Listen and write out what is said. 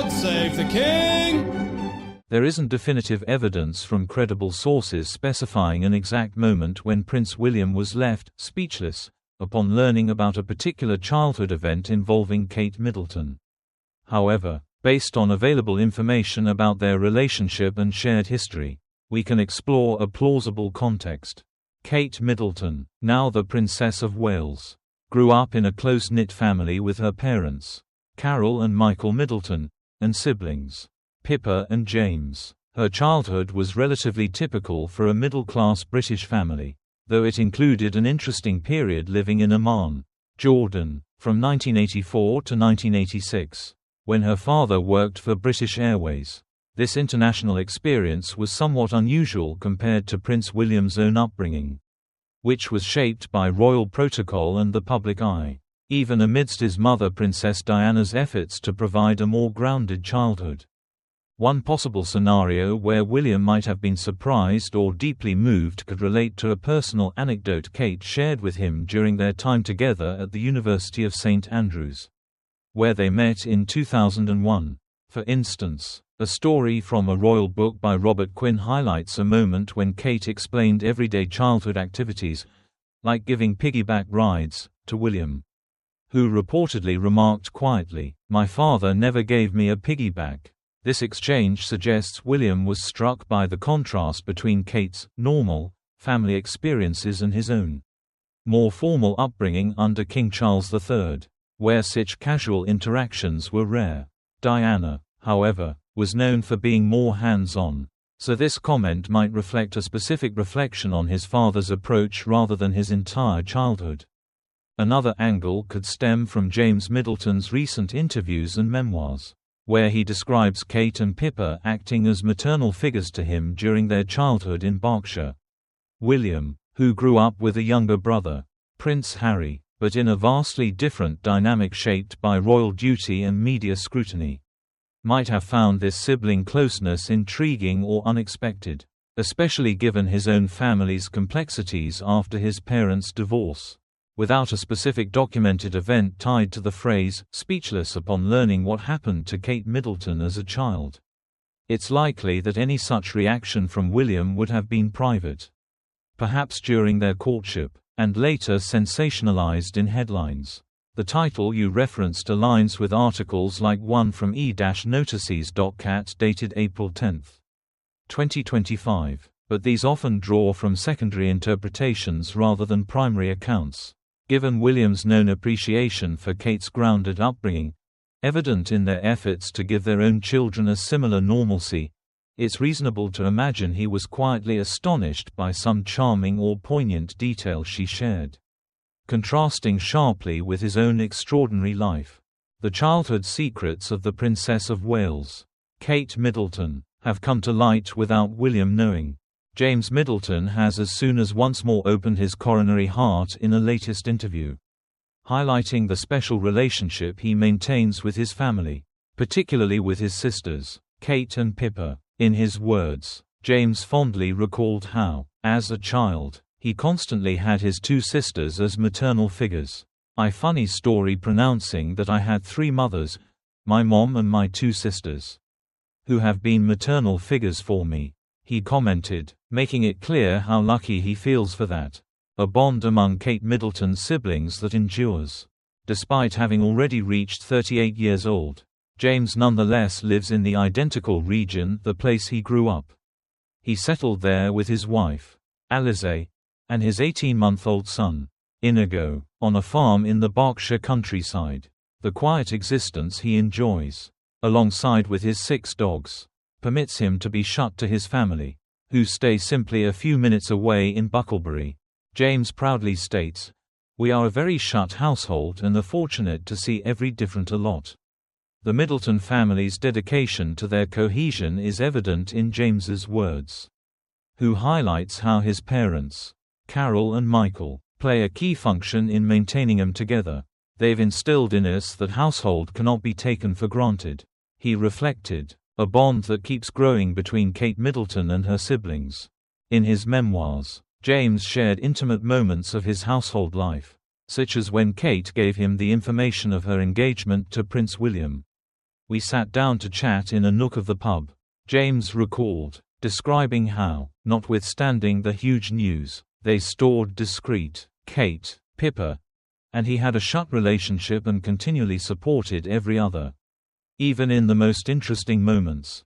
God save the King! There isn't definitive evidence from credible sources specifying an exact moment when Prince William was left speechless upon learning about a particular childhood event involving Kate Middleton. However, based on available information about their relationship and shared history, we can explore a plausible context. Kate Middleton, now the Princess of Wales, grew up in a close-knit family with her parents, Carol and Michael Middleton, and siblings, Pippa and James. Her childhood was relatively typical for a middle-class British family, though it included an interesting period living in Amman, Jordan, from 1984 to 1986, when her father worked for British Airways. This international experience was somewhat unusual compared to Prince William's own upbringing, which was shaped by royal protocol and the public eye, even amidst his mother Princess Diana's efforts to provide a more grounded childhood. One possible scenario where William might have been surprised or deeply moved could relate to a personal anecdote Kate shared with him during their time together at the University of St Andrews, where they met in 2001. For instance, a story from a royal book by Robert Quinn highlights a moment when Kate explained everyday childhood activities, like giving piggyback rides, to William, who reportedly remarked quietly, "My father never gave me a piggyback." This exchange suggests William was struck by the contrast between Kate's normal family experiences and his own more formal upbringing under King Charles III, where such casual interactions were rare. Diana, however, was known for being more hands-on, so this comment might reflect a specific reflection on his father's approach rather than his entire childhood. Another angle could stem from James Middleton's recent interviews and memoirs, where he describes Kate and Pippa acting as maternal figures to him during their childhood in Berkshire. William, who grew up with a younger brother, Prince Harry, but in a vastly different dynamic shaped by royal duty and media scrutiny, might have found this sibling closeness intriguing or unexpected, especially given his own family's complexities after his parents' divorce. Without a specific documented event tied to the phrase, speechless upon learning what happened to Kate Middleton as a child, it's likely that any such reaction from William would have been private, perhaps during their courtship, and later sensationalized in headlines. The title you referenced aligns with articles like one from e-notices.cat dated April 10, 2025, but these often draw from secondary interpretations rather than primary accounts. Given William's known appreciation for Kate's grounded upbringing, evident in their efforts to give their own children a similar normalcy, it's reasonable to imagine he was quietly astonished by some charming or poignant detail she shared, contrasting sharply with his own extraordinary life. The childhood secrets of the Princess of Wales, Kate Middleton, have come to light without William knowing. James Middleton has as soon as once more opened his coronary heart in a latest interview, highlighting the special relationship he maintains with his family, particularly with his sisters, Kate and Pippa. In his words, James fondly recalled how, as a child, he constantly had his two sisters as maternal figures. "I funny story pronouncing that I had three mothers, my mom and my two sisters, who have been maternal figures for me," he commented, making it clear how lucky he feels for that. A bond among Kate Middleton's siblings that endures. Despite having already reached 38 years old, James nonetheless lives in the identical region, the place he grew up. He settled there with his wife, Alize, and his 18-month-old son, Inigo, on a farm in the Berkshire countryside. The quiet existence he enjoys, alongside with his 6 dogs, permits him to be shut to his family, who stay simply a few minutes away in Bucklebury. James proudly states, "We are a very shut household and are fortunate to see every different a lot." The Middleton family's dedication to their cohesion is evident in James's words, who highlights how his parents, Carol and Michael, play a key function in maintaining them together. "They've instilled in us that household cannot be taken for granted," he reflected, a bond that keeps growing between Kate Middleton and her siblings. In his memoirs, James shared intimate moments of his household life, such as when Kate gave him the information of her engagement to Prince William. We sat down to chat in a nook of the pub," James recalled, describing how, notwithstanding the huge news, they stored discreet, Kate, Pippa, and he had a shut relationship and continually supported every other. Even in the most interesting moments.